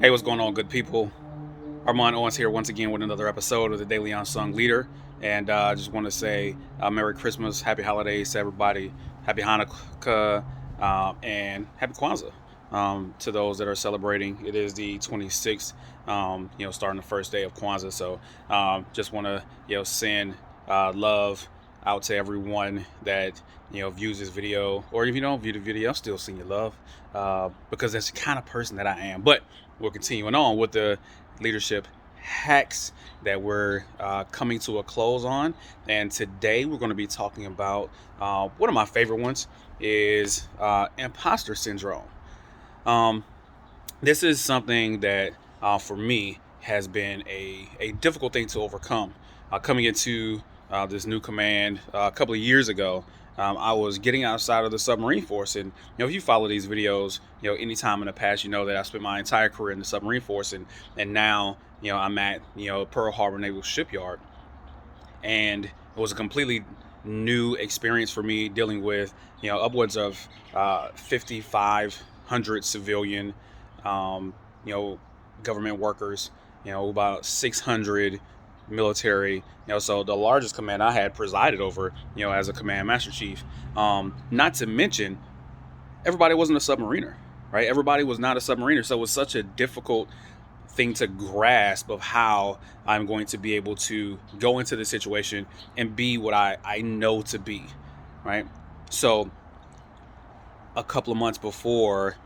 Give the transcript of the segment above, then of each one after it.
Hey, what's going on, good people? Armand Owens here once again with another episode of the Daily Unsung Leader. And I just want to say Merry Christmas, Happy Holidays to everybody, Happy Hanukkah, and Happy Kwanzaa to those that are celebrating. It is the 26th, starting the first day of Kwanzaa. So just want to, send love out to everyone that views this video, or if you don't view the video, still send your love because that's the kind of person that I am. But we're continuing on with the leadership hacks that we're coming to a close on, and today we're going to be talking about one of my favorite ones is imposter syndrome. um, this is something that for me has been a difficult thing to overcome. Coming into this new command a couple of years ago, I was getting outside of the submarine force, and if you follow these videos, anytime in the past, you know that I spent my entire career in the submarine force, and now I'm at Pearl Harbor Naval Shipyard, and it was a completely new experience for me dealing with upwards of 5,500 civilian um, you know government workers, about 600 military, so the largest command I had presided over, as a command master chief. Not to mention, everybody wasn't a submariner, right? Everybody was not a submariner, so it was such a difficult thing to grasp of how I'm going to be able to go into the situation and be what I know to be, right? So a couple of months before,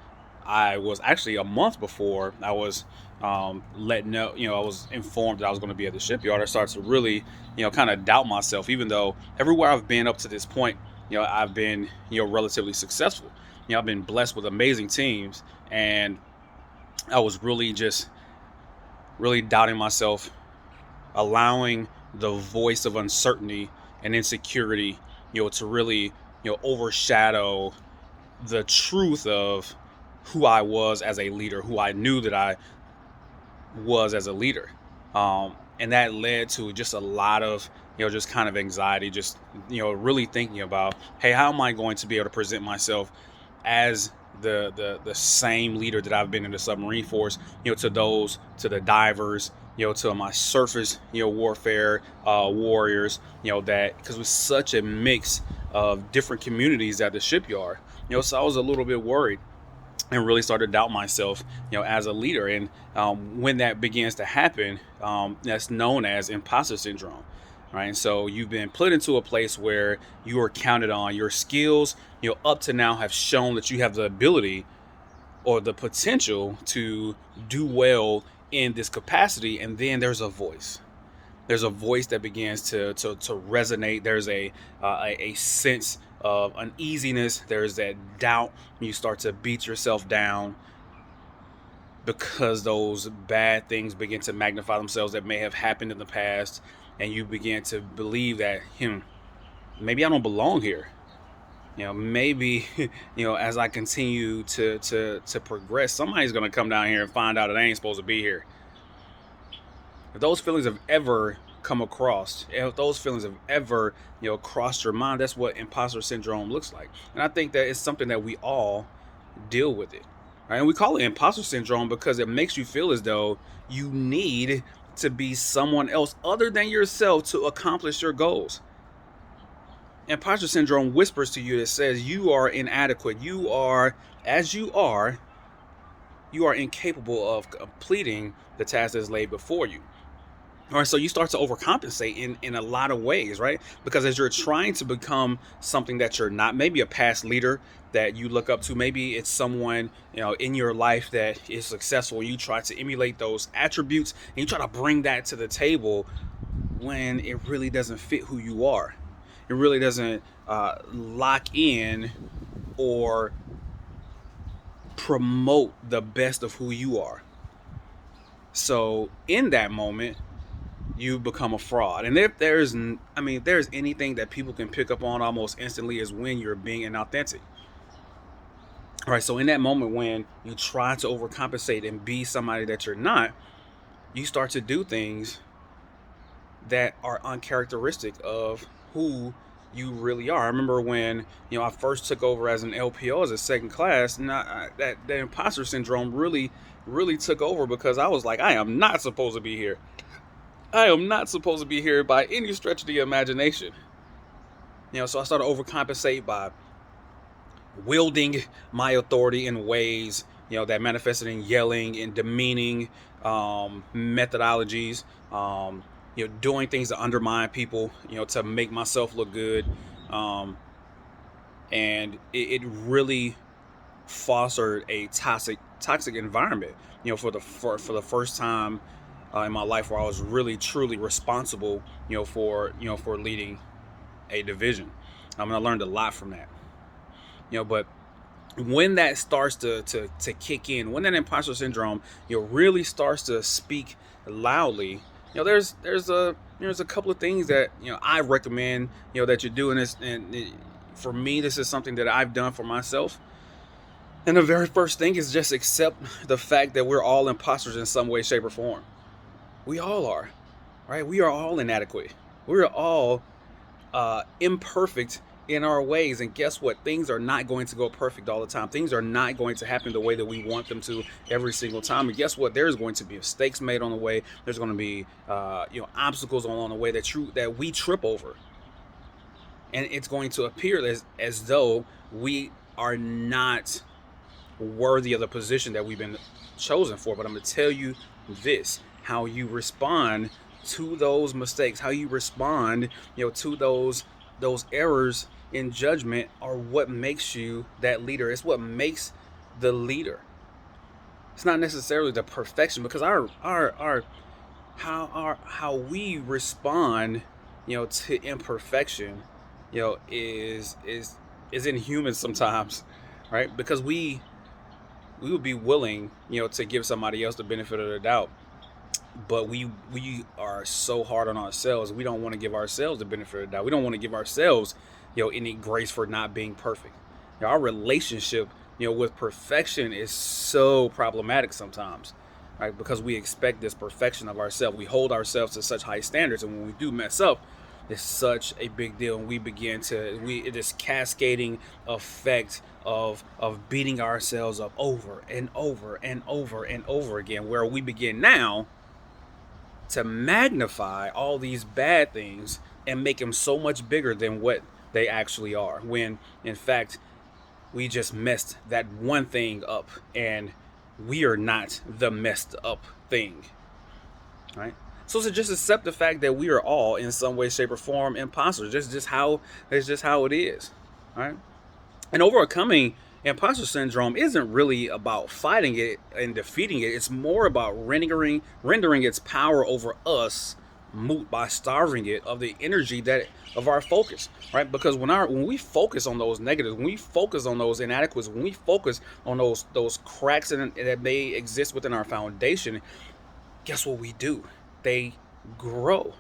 I was actually a month before I was let know, I was informed that I was going to be at the shipyard. I started to really, kind of doubt myself, even though everywhere I've been up to this point, I've been, relatively successful. I've been blessed with amazing teams, and I was really doubting myself, allowing the voice of uncertainty and insecurity, to really, overshadow the truth of who I was as a leader, who I knew that I was as a leader. And that led to just a lot of, just kind of anxiety, just, really thinking about, hey, how am I going to be able to present myself as the same leader that I've been in the submarine force, to the divers, to my surface, warfare warriors, that because it was such a mix of different communities at the shipyard, so I was a little bit worried and really started to doubt myself, as a leader. And when that begins to happen, that's known as imposter syndrome, right? And so you've been put into a place where you are counted on. Your skills, up to now have shown that you have the ability or the potential to do well in this capacity, and then there's a voice. There's a voice that begins to resonate. There's a sense of uneasiness. There's that doubt. You start to beat yourself down because those bad things begin to magnify themselves that may have happened in the past, and you begin to believe that maybe I don't belong here. Maybe as I continue to progress, somebody's gonna come down here and find out that I ain't supposed to be here. If those feelings have ever come across, if those feelings have ever, crossed your mind, that's what imposter syndrome looks like. And I think that it's something that we all deal with it. Right? And we call it imposter syndrome because it makes you feel as though you need to be someone else other than yourself to accomplish your goals. Imposter syndrome whispers to you that says you are inadequate. You are, as you are incapable of completing the task that's laid before you. All right, so you start to overcompensate in a lot of ways, right? Because as you're trying to become something that you're not, maybe a past leader that you look up to, maybe it's someone in your life that is successful. You try to emulate those attributes and you try to bring that to the table when it really doesn't fit who you are. It really doesn't lock in or promote the best of who you are. So in that moment, you become a fraud. And if there's anything that people can pick up on almost instantly is when you're being inauthentic. All right, so in that moment when you try to overcompensate and be somebody that you're not, you start to do things that are uncharacteristic of who you really are. I remember when I first took over as an LPO as a second class, and that imposter syndrome really took over because I was like, I am not supposed to be here. I am not supposed to be here by any stretch of the imagination. So I started to overcompensate by wielding my authority in ways that manifested in yelling and demeaning methodologies, doing things to undermine people, to make myself look good, and it really fostered a toxic environment. For the first time in my life where I was really truly responsible, for leading a division. I learned a lot from that. But when that starts to kick in, when that imposter syndrome really starts to speak loudly, there's a couple of things that I recommend that you do. And for me, this is something that I've done for myself. And the very first thing is just accept the fact that we're all imposters in some way, shape, or form. We all are, right? We are all inadequate. We're all imperfect in our ways. And guess what? Things are not going to go perfect all the time. Things are not going to happen the way that we want them to every single time. And guess what? There's going to be mistakes made on the way. There's going to be obstacles along the way that we trip over. And it's going to appear as though we are not worthy of the position that we've been chosen for. But I'm going to tell you this: how you respond to those mistakes, how you respond to those errors in judgment, are what makes you that leader. It's what makes the leader. It's not necessarily the perfection, because how we respond to imperfection is inhuman sometimes, right? Because we would be willing to give somebody else the benefit of the doubt, but we are so hard on ourselves. We don't want to give ourselves the benefit of the doubt. We don't want to give ourselves any grace for not being perfect. Our relationship with perfection is so problematic sometimes, right? Because we expect this perfection of ourselves. We hold ourselves to such high standards, and when we do mess up, it's such a big deal, and we begin to this cascading effect of beating ourselves up over and over and over and over again, where we begin now to magnify all these bad things and make them so much bigger than what they actually are, when in fact we just messed that one thing up, and we are not the messed up thing, right? So to just accept the fact that we are all in some way, shape, or form imposters. That's just how it is, right? And overcoming imposter syndrome isn't really about fighting it and defeating it. It's more about rendering its power over us moot, by starving it of the energy of our focus, right? Because when we focus on those negatives, when we focus on those inadequacies, when we focus on those cracks that may exist within our foundation, guess what we do? They grow,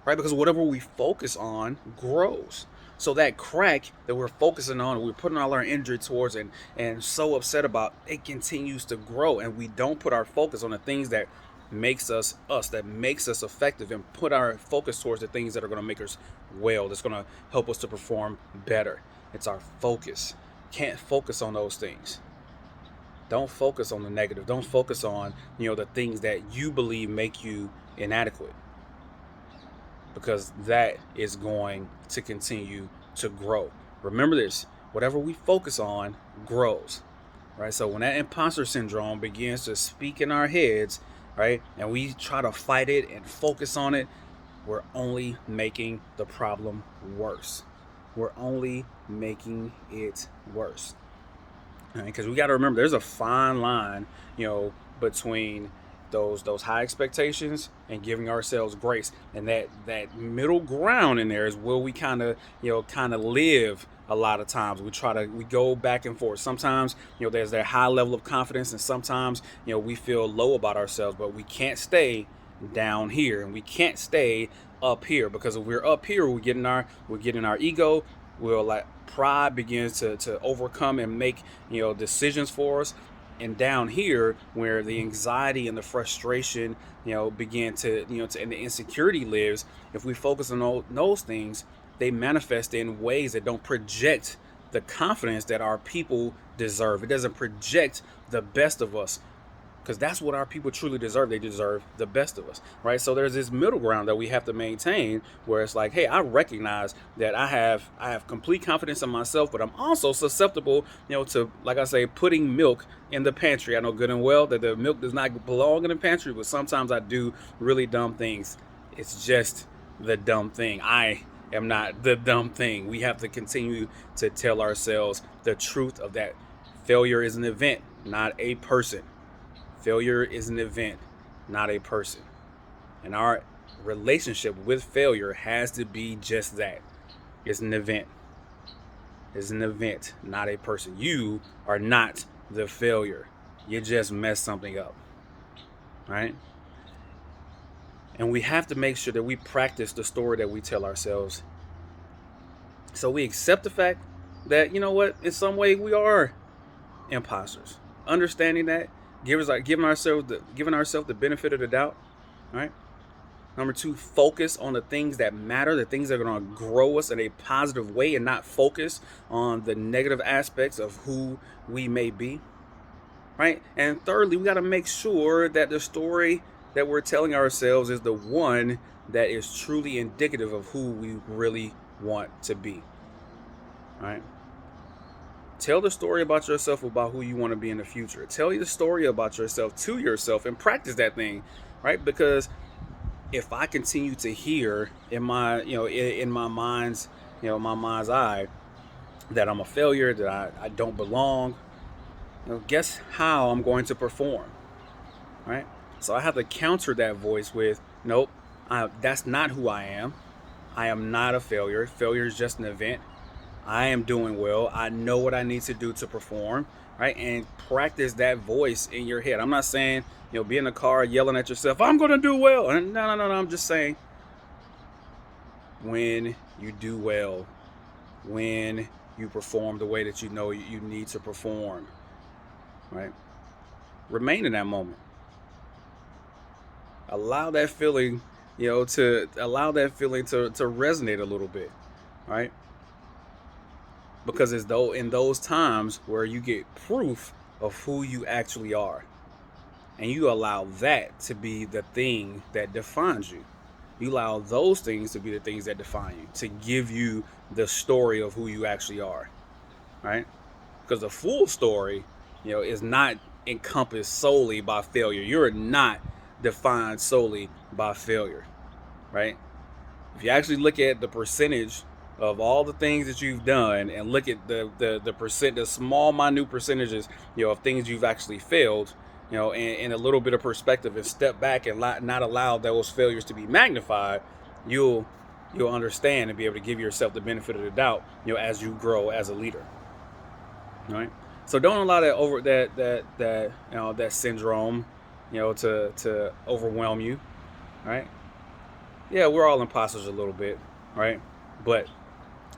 right? Because whatever we focus on grows. So that crack that we're focusing on, we're putting all our energy towards and so upset about, it continues to grow, and we don't put our focus on the things that makes us, that makes us effective, and put our focus towards the things that are going to make us well, that's going to help us to perform better. It's our focus. Can't focus on those things. Don't focus on the negative. Don't focus on the things that you believe make you inadequate, because that is going to continue to grow. Remember this: whatever we focus on grows, right? So when that imposter syndrome begins to speak in our heads, right, and we try to fight it and focus on it, we're only making the problem worse. We're only making it worse. Because we got to remember, there's a fine line, between those high expectations and giving ourselves grace, and that middle ground in there is where we kind of live. A lot of times we go back and forth. Sometimes there's that high level of confidence, and sometimes we feel low about ourselves, but we can't stay down here and we can't stay up here, because if we're up here, we're getting our ego. We'll like pride begins to overcome and make decisions for us. And down here, where the anxiety and the frustration begin to and the insecurity lives, if we focus on those things, they manifest in ways that don't project the confidence that our people deserve. It doesn't project the best of us, because that's what our people truly deserve. They deserve the best of us, right? So there's this middle ground that we have to maintain, where it's like, hey, I recognize that I have complete confidence in myself, but I'm also susceptible, to, like I say, putting milk in the pantry. I know good and well that the milk does not belong in the pantry, but sometimes I do really dumb things. It's just the dumb thing. I am not the dumb thing. We have to continue to tell ourselves the truth of that. Failure is an event, not a person. Failure is an event, not a person. And our relationship with failure has to be just that. It's an event. It's an event, not a person. You are not the failure. You just messed something up. Right? And we have to make sure that we practice the story that we tell ourselves. So we accept the fact that, in some way we are imposters. Understanding that, giving ourselves the benefit of the doubt. Right? Number 2, focus on the things that matter, the things that are going to grow us in a positive way, and not focus on the negative aspects of who we may be. Right? And thirdly, we got to make sure that the story that we're telling ourselves is the one that is truly indicative of who we really want to be. Right? Tell the story about yourself, about who you want to be in the future. Tell the story about yourself to yourself and practice that thing, right? Because if I continue to hear in my, in my mind's, my mind's eye, that I'm a failure, that I don't belong, guess how I'm going to perform, right? So I have to counter that voice with, nope, that's not who I am. I am not a failure. Failure is just an event. I am doing well. I know what I need to do to perform, right? And practice that voice in your head. I'm not saying, be in the car yelling at yourself, I'm going to do well. And no. I'm just saying, when you do well, when you perform the way that you know you need to perform, right? Remain in that moment. Allow that feeling, to resonate a little bit, right? Because it's though in those times where you get proof of who you actually are, and you allow that to be the thing that defines you. You allow those things to be the things that define you, to give you the story of who you actually are, right? Because the full story, is not encompassed solely by failure. You're not defined solely by failure, right? If you actually look at the percentage of all the things that you've done, and look at the small minute percentages, of things you've actually failed, in a little bit of perspective, and step back and not allow those failures to be magnified, you'll understand and be able to give yourself the benefit of the doubt, as you grow as a leader. Right? So don't allow that syndrome, to overwhelm you. Right? Yeah, we're all imposters a little bit, right? But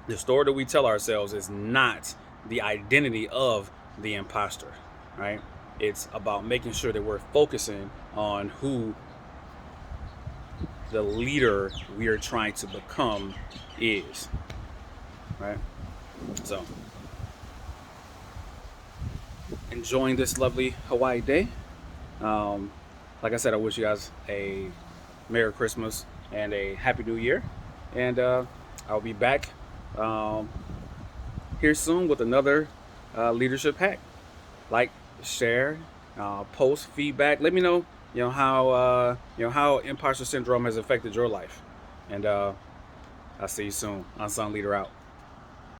the story that we tell ourselves is not the identity of the imposter, right? It's about making sure that we're focusing on who the leader we are trying to become is, right? So, enjoying this lovely Hawaii day. Like I said, I wish you guys a Merry Christmas and a Happy New Year. And I'll be back here soon with another leadership hack. Like, share, post feedback. Let me know, how imposter syndrome has affected your life. And I'll see you soon. Unsung Leader out.